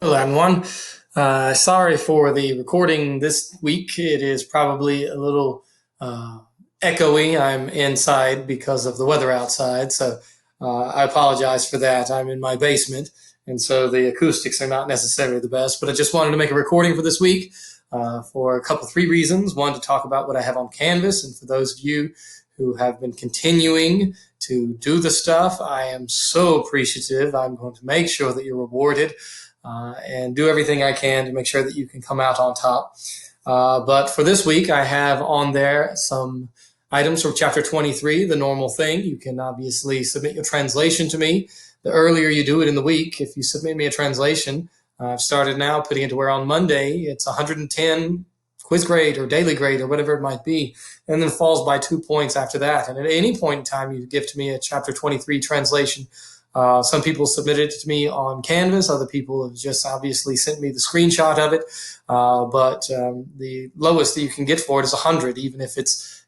Hello, everyone. Sorry for the recording this week. It is probably a little uh, echoey. I'm inside because of the weather outside, so I apologize for that. I'm in my basement, and so the acoustics are not necessarily the best. But I just wanted to make a recording for this week for three reasons. One, to talk about what I have on Canvas, and for those of you who have been continuing to do the stuff, I am so appreciative. I'm going to make sure that you're rewarded and do everything I can to make sure that you can come out on top. But for this week, I have on there some items from chapter 23, the normal thing. You can obviously submit your translation to me. The earlier you do it in the week, if you submit me a translation, I've started now putting it to where on Monday it's 110 quiz grade or daily grade or whatever it might be, and then falls by 2 points after that. And at any point in time you give to me a chapter 23 translation, some people submitted it to me on Canvas. Other people have just obviously sent me the screenshot of it. But the lowest that you can get for it is 100, even if it's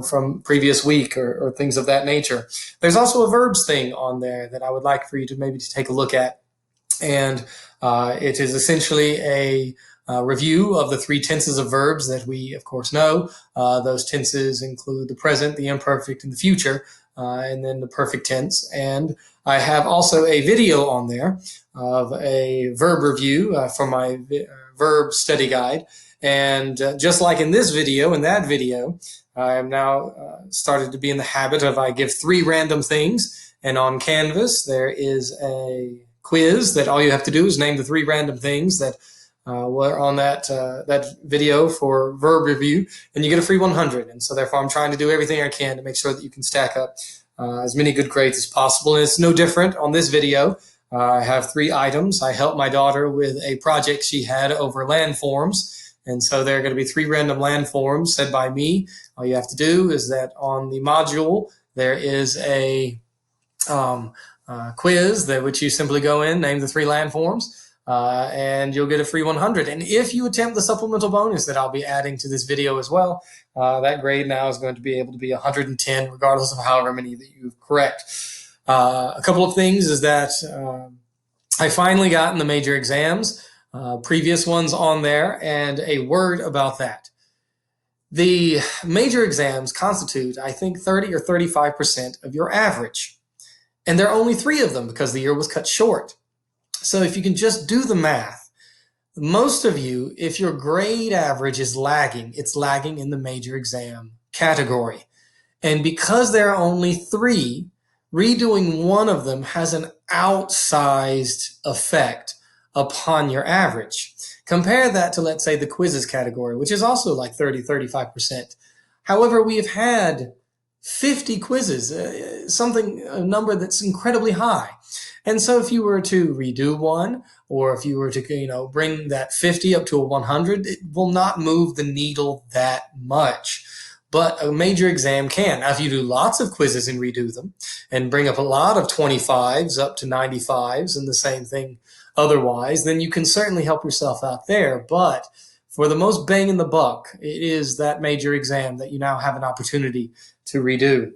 from previous week or things of that nature. There's also a verbs thing on there that I would like for you to maybe take a look at, and it is essentially a review of the three tenses of verbs that we, of course, know. Those tenses include the present, the imperfect, and the future, and then the perfect tense. And I have also a video on there of a verb review from my verb study guide. And just like in this video, in that video, I am now started to be in the habit of I give three random things. And on Canvas, there is a quiz that all you have to do is name the three random things that were on that video for verb review, and you get a free 100. And so therefore I'm trying to do everything I can to make sure that you can stack up as many good grades as possible. And it's no different on this video. I have three items. I helped my daughter with a project she had over landforms. And so there are going to be three random landforms said by me. All you have to do is that on the module, there is a quiz that which you simply go in, name the three landforms, and you'll get a free 100. And if you attempt the supplemental bonus that I'll be adding to this video as well, that grade now is going to be able to be 110, regardless of however many that you correct. A couple of things is that I finally got in the major exams, previous ones on there, and a word about that. The major exams constitute, I think, 30 or 35% of your average. And there are only three of them because the year was cut short. So if you can just do the math, most of you, if your grade average is lagging, it's lagging in the major exam category. And because there are only three, redoing one of them has an outsized effect upon your average. Compare that to, let's say, the quizzes category, which is also like 30, 35%. However, we have had 50 quizzes, a number that's incredibly high. And so if you were to redo one, or if you were to bring that 50 up to a 100, it will not move the needle that much. But a major exam can. Now, if you do lots of quizzes and redo them and bring up a lot of 25s up to 95s and the same thing otherwise, then you can certainly help yourself out there. But for the most bang in the buck, it is that major exam that you now have an opportunity to redo.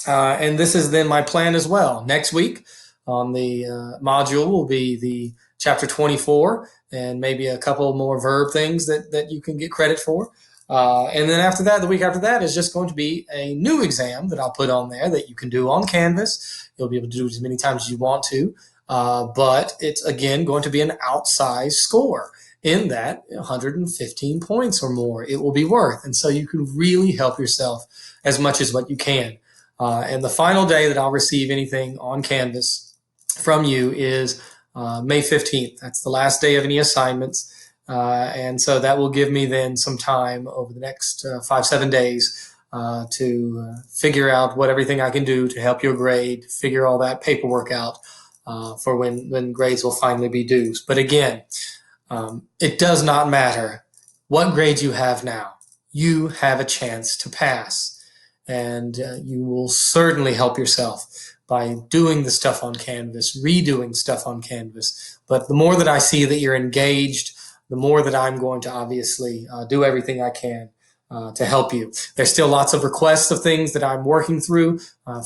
And this is then my plan as well. Next week on the module will be the chapter 24 and maybe a couple more verb things that you can get credit for. And then after that, the week after that is just going to be a new exam that I'll put on there that you can do on Canvas. You'll be able to do it as many times as you want to. But it's, again, going to be an outsized score in that 115 points or more it will be worth. And so you can really help yourself as much as what you can. And the final day that I'll receive anything on Canvas from you is May 15th. That's the last day of any assignments. And so that will give me then some time over the next 5-7 days to figure out what everything I can do to help your grade, figure all that paperwork out for when grades will finally be due. But again, it does not matter what grade you have now. You have a chance to pass. And you will certainly help yourself by doing the stuff on Canvas, redoing stuff on Canvas. But the more that I see that you're engaged, the more that I'm going to obviously do everything I can to help you. There's still lots of requests of things that I'm working through.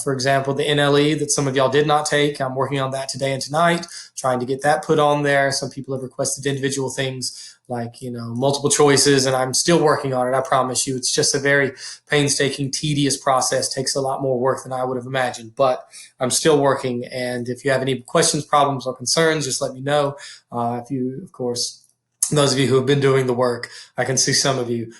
For example, the NLE that some of y'all did not take, I'm working on that today and tonight, trying to get that put on there. Some people have requested individual things like, multiple choices, and I'm still working on it. I promise you, it's just a very painstaking, tedious process. Takes a lot more work than I would have imagined, but I'm still working. And if you have any questions, problems, or concerns, just let me know. If you, of course, those of you who have been doing the work, I can see some of you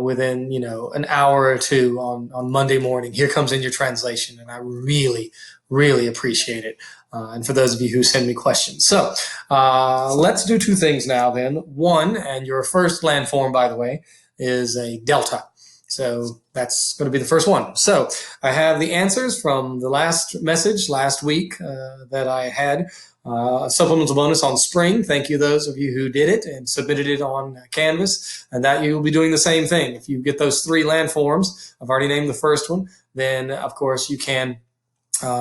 within, an hour or two on Monday morning. Here comes in your translation, and I really, really appreciate it. And for those of you who send me questions. So let's do two things now then. One, and your first landform, by the way, is a delta. So that's going to be the first one. So I have the answers from the last message last week that I had. A supplemental bonus on spring. Thank you, those of you who did it and submitted it on Canvas, and that you will be doing the same thing. If you get those 3 landforms, I've already named the first one, then of course you can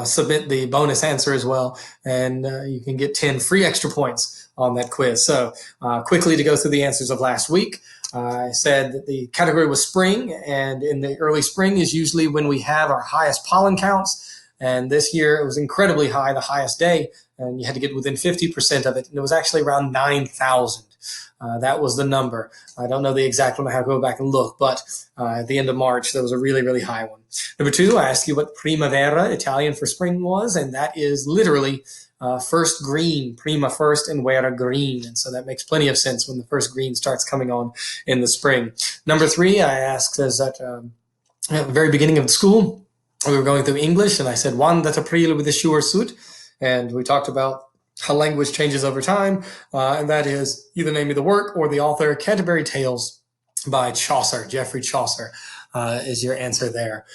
submit the bonus answer as well, and you can get 10 free extra points on that quiz. So quickly to go through the answers of last week. I said that the category was spring, and in the early spring is usually when we have our highest pollen counts. And this year it was incredibly high, the highest day, and you had to get within 50% of it. And it was actually around 9,000. That was the number. I don't know the exact one. I have to go back and look, but at the end of March, there was a really, really high one. Number 2, I asked you what primavera, Italian for spring, was, and that is literally first green, prima first, and vera green. And so that makes plenty of sense when the first green starts coming on in the spring. Number 3, I asked us at the very beginning of the school, we were going through English, and I said, Juan dat April with the sure suit. And we talked about how language changes over time, and that is either name of the work or the author. Canterbury Tales by Chaucer, Geoffrey Chaucer, is your answer there.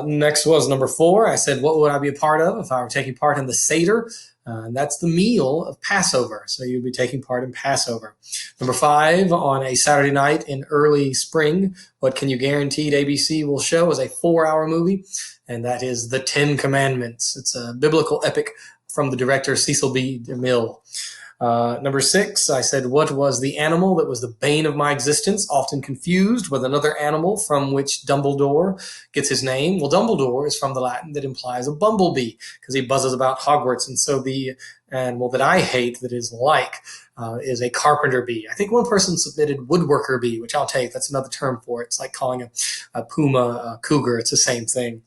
Next was number 4. I said, what would I be a part of if I were taking part in the Seder? And that's the meal of Passover. So you'd be taking part in Passover. Number 5, on a Saturday night in early spring, what can you guarantee ABC will show is a 4-hour movie, and that is The 10 Commandments. It's a biblical epic from the director Cecil B. DeMille. Number 6, I said, what was the animal that was the bane of my existence, often confused with another animal from which Dumbledore gets his name? Well, Dumbledore is from the Latin that implies a bumblebee, because he buzzes about Hogwarts. And so the animal that I hate that is is a carpenter bee. I think one person submitted woodworker bee, which I'll take. That's another term for it. It's like calling a puma a cougar. It's the same thing.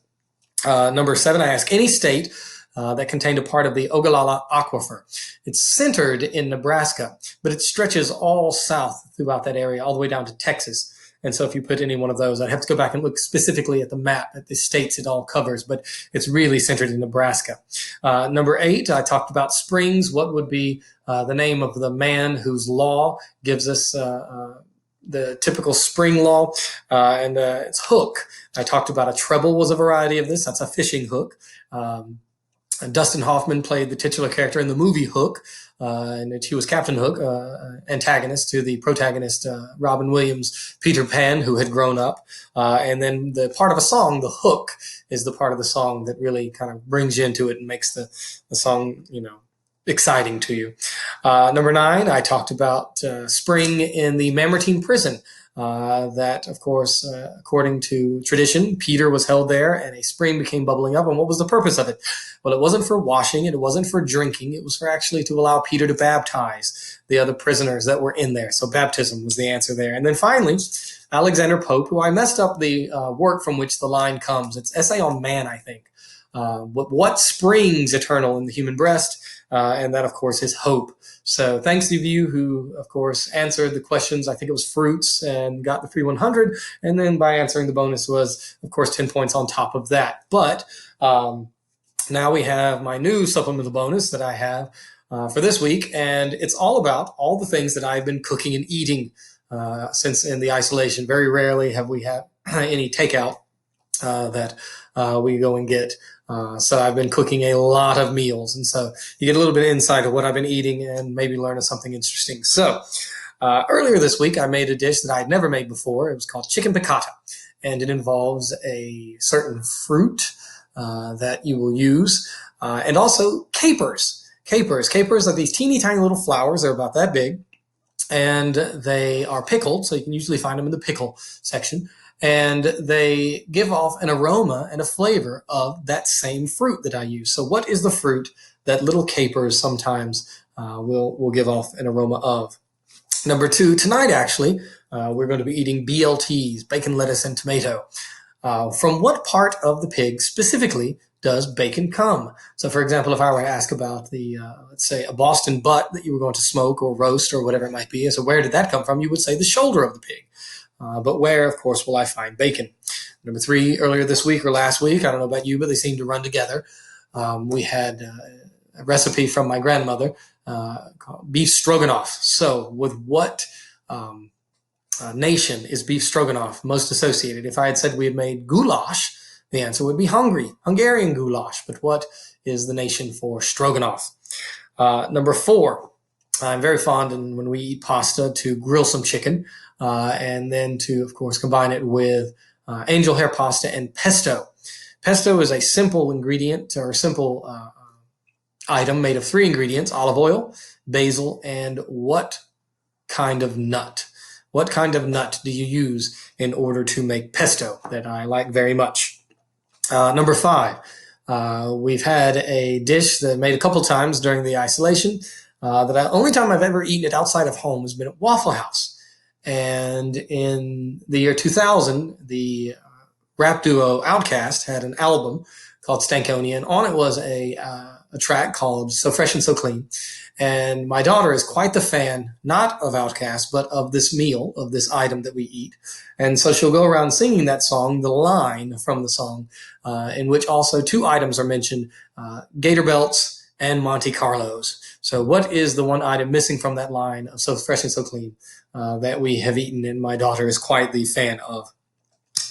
Number 7, I ask any state that contained a part of the Ogallala Aquifer. It's centered in Nebraska, but it stretches all south throughout that area, all the way down to Texas. And so if you put any one of those, I'd have to go back and look specifically at the map, at the states it all covers, but it's really centered in Nebraska. Number 8, I talked about springs. What would be the name of the man whose law gives us the typical spring law? And it's hook. I talked about a treble was a variety of this. That's a fishing hook. Dustin Hoffman played the titular character in the movie Hook, and he was Captain Hook, antagonist to the protagonist, Robin Williams' Peter Pan, who had grown up. And then the part of a song, the hook, is the part of the song that really kind of brings you into it and makes the song, exciting to you. Number 9, I talked about spring in the Mamertine prison. That, of course, according to tradition, Peter was held there and a spring became bubbling up. And what was the purpose of it? Well, it wasn't for washing, it wasn't for drinking, it was for actually to allow Peter to baptize the other prisoners that were in there. So baptism was the answer there. And then finally, Alexander Pope, who I messed up the work from which the line comes. It's Essay on Man, I think. What springs eternal in the human breast? And that, of course, is hope. So thanks to you who, of course, answered the questions. I think it was fruits and got the free 100. And then by answering the bonus was, of course, 10 points on top of that. But now we have my new supplemental bonus that I have for this week. And it's all about all the things that I've been cooking and eating since in the isolation. Very rarely have we had any takeout that we go and get. So I've been cooking a lot of meals. And so you get a little bit of insight of what I've been eating and maybe learn something interesting. So earlier this week, I made a dish that I had never made before. It was called chicken piccata. And it involves a certain fruit that you will use and also capers. Capers are these teeny tiny little flowers. They're about that big. and they are pickled, so you can usually find them in the pickle section, and they give off an aroma and a flavor of that same fruit that I use. So what is the fruit that little capers sometimes will give off an aroma of? Number two, tonight actually, we're going to be eating BLTs, bacon, lettuce, and tomato. From what part of the pig specifically does bacon come? So, for example, if I were to ask about the, let's say, a Boston butt that you were going to smoke or roast or whatever it might be, so where did that come from? You would say the shoulder of the pig. But where, of course, will I find bacon? Number three, earlier this week or last week, I don't know about you, but they seem to run together. We had a recipe from my grandmother called beef stroganoff. So, with what nation is beef stroganoff most associated? If I had said we had made goulash, the answer would be Hungarian goulash. But what is the nation for stroganoff? Number four, I'm very fond, and when we eat pasta, to grill some chicken and then to, of course, combine it with angel hair pasta and pesto. Pesto is a simple ingredient or simple item made of 3 ingredients: olive oil, basil, and what kind of nut? What kind of nut do you use in order to make pesto that I like very much? Number five, we've had a dish that I made a couple times during the isolation. The only time I've ever eaten it outside of home has been at Waffle House. And in the year 2000, the rap duo Outkast had an album called Stankonia, and on it was a track called So Fresh and So Clean. And my daughter is quite the fan, not of Outkast, but of this meal, of this item that we eat. And so she'll go around singing that song, the line from the song, in which also 2 items are mentioned, Gator Belts and Monte Carlos. So what is the one item missing from that line of So Fresh and So Clean that we have eaten and my daughter is quite the fan of?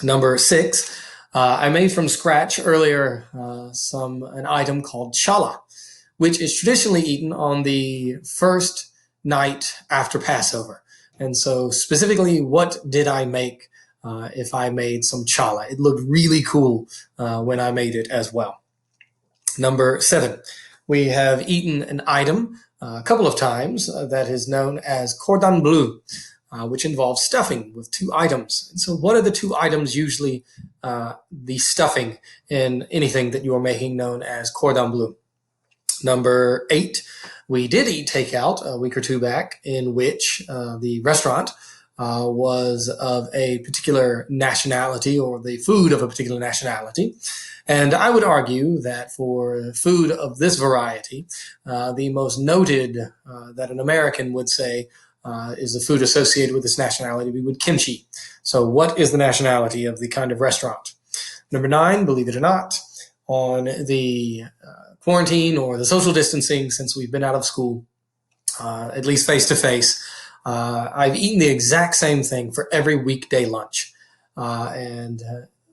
Number 6, I made from scratch earlier an item called challah, which is traditionally eaten on the first night after Passover. And so specifically, what did I make if I made some challah? It looked really cool when I made it as well. Number 7, we have eaten an item a couple of times that is known as cordon bleu, which involves stuffing with 2 items. And so what are the 2 items usually the stuffing in anything that you are making known as cordon bleu? Number 8, we did eat takeout a week or 2 back, in which the restaurant was of a particular nationality, or the food of a particular nationality. And I would argue that for food of this variety, the most noted that an American would say is the food associated with this nationality, we would kimchi. So what is the nationality of the kind of restaurant? Number 9, believe it or not, on the quarantine or the social distancing since we've been out of school, at least face to face, I've eaten the exact same thing for every weekday lunch. And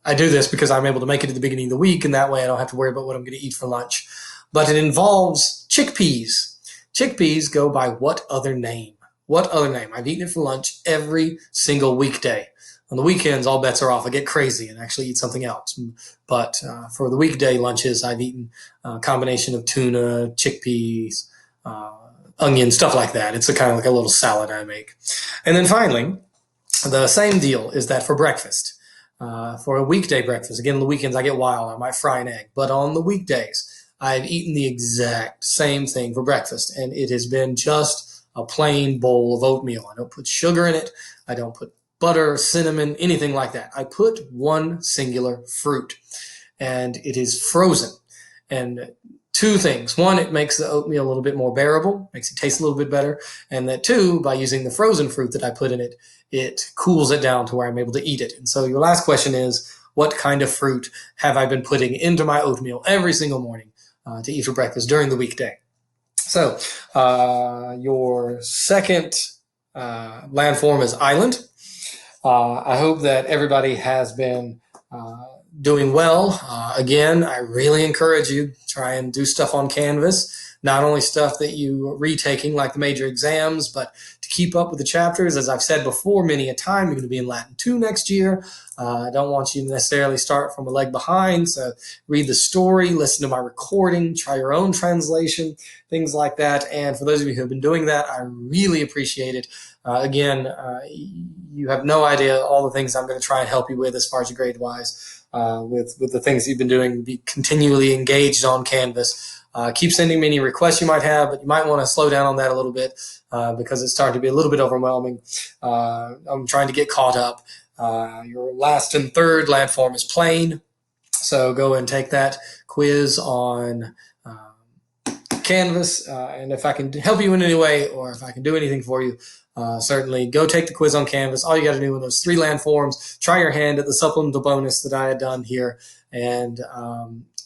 I do this because I'm able to make it at the beginning of the week, and that way I don't have to worry about what I'm going to eat for lunch. But it involves chickpeas. Chickpeas go by what other name? What other name? I've eaten it for lunch every single weekday. On the weekends, all bets are off. I get crazy and actually eat something else. But for the weekday lunches, I've eaten a combination of tuna, chickpeas, onion, stuff like that. It's kind of like a little salad I make. And then finally, the same deal is that for breakfast. For a weekday breakfast, again, on the weekends I get wild. I might fry an egg. But on the weekdays, I've eaten the exact same thing for breakfast. And it has been just a plain bowl of oatmeal. I don't put sugar in it. I don't put butter, cinnamon, anything like that. I put one singular fruit, and it is frozen. And 2 things. 1, it makes the oatmeal a little bit more bearable, makes it taste a little bit better. And that 2, by using the frozen fruit that I put in it, it cools it down to where I'm able to eat it. And so your last question is, what kind of fruit have I been putting into my oatmeal every single morning to eat for breakfast during the weekday? So your second landform is island. I hope that everybody has been doing well. Again, I really encourage you to try and do stuff on Canvas, not only stuff that you are retaking like the major exams, but to keep up with the chapters. As I've said before many a time, you're going to be in Latin 2 next year. I don't want you to necessarily start from a leg behind, so read the story, listen to my recording, try your own translation, things like that. And for those of you who have been doing that, I really appreciate it. Again, you have no idea all the things I'm going to try and help you with as far as your grade wise, with the things you've been doing, be continually engaged on Canvas. Keep sending me any requests you might have, but you might want to slow down on that a little bit because it's starting to be a little bit overwhelming. I'm trying to get caught up. Your last and third landform is plain, so go and take that quiz on Canvas, and if I can help you in any way, or if I can do anything for you, certainly go take the quiz on Canvas. All you got to do in those 3 landforms, try your hand at the supplemental bonus that I had done here, and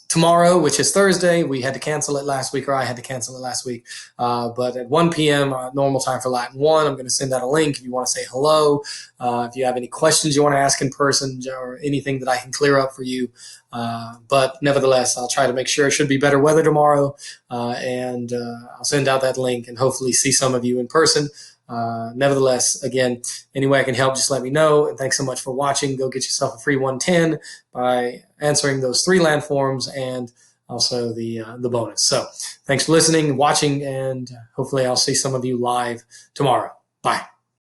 tomorrow, which is Thursday, we had to cancel it last week, or I had to cancel it last week, but at 1 p.m. Normal time for Latin 1, I'm going to send out a link if you want to say hello, if you have any questions you want to ask in person, or anything that I can clear up for you. But nevertheless, I'll try to make sure. It should be better weather tomorrow, and I'll send out that link and hopefully see some of you in person. Nevertheless, again, any way I can help, just let me know. And thanks so much for watching. Go get yourself a free 110 by answering those 3 landforms and also the bonus. So thanks for listening, watching, and hopefully I'll see some of you live tomorrow. Bye.